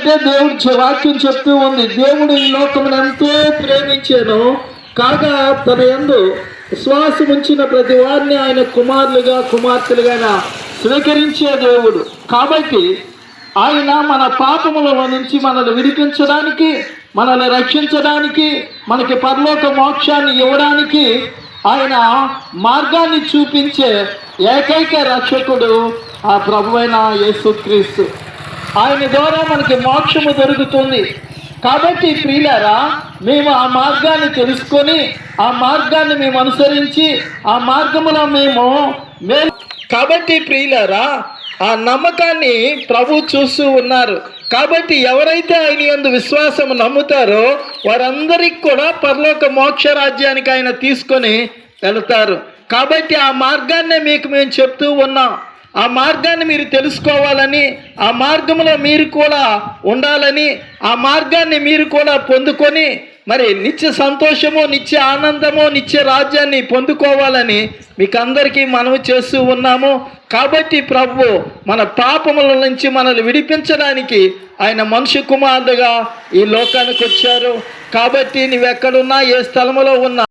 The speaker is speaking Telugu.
దేవుడు వాక్యం చెప్తూ ఉంది, దేవుడు ఈ లోకమును ఎంతో ప్రేమించాను కాగా తన యందు విశ్వాసం ఉంచిన ప్రతి వారిని ఆయన కుమారులుగా కుమార్తెలుగా స్వీకరించే దేవుడు. కాబట్టి ఆయన మన పాపముల నుంచి మనల్ని విడిపించడానికి, మనల్ని రక్షించడానికి, మనకి పరలోక మోక్షాన్ని ఇవ్వడానికి ఆయన మార్గాన్ని చూపించే ఏకైక రక్షకుడు ఆ ప్రభువైన యేసుక్రీస్తు. ఆయన ద్వారా మనకి మోక్షము దొరుకుతుంది. కాబట్టి ప్రియులారా, మేము ఆ మార్గాన్ని తెలుసుకొని ఆ మార్గాన్ని మేము అనుసరించి ఆ మార్గములో మేము కాబట్టి ప్రియులారా, ఆ నమ్మకాన్ని ప్రభు చూస్తూ ఉన్నారు. కాబట్టి ఎవరైతే ఆయన యందు విశ్వాసం నమ్ముతారో వారందరికీ కూడా పరలోక మోక్ష రాజ్యానికి ఆయన తీసుకొని వెళతారు. కాబట్టి ఆ మార్గాన్నే మీకు మేము చెప్తూ ఉన్నాం. ఆ మార్గాన్ని మీరు తెలుసుకోవాలని, ఆ మార్గంలో మీరు కూడా ఉండాలని, ఆ మార్గాన్ని మీరు కూడా పొందుకొని మరి నిత్య సంతోషము, నిత్య ఆనందము, నిత్య రాజ్యాన్ని పొందుకోవాలని మీకు అందరికీ మనవి చేస్తూ ఉన్నాము. కాబట్టి ప్రభు మన పాపముల నుంచి మనల్ని విడిపించడానికి ఆయన మనుష్య కుమారుడుగా ఈ లోకానికి వచ్చారు. కాబట్టి నువ్వెక్కడున్నా, ఏ స్థలములో ఉన్నా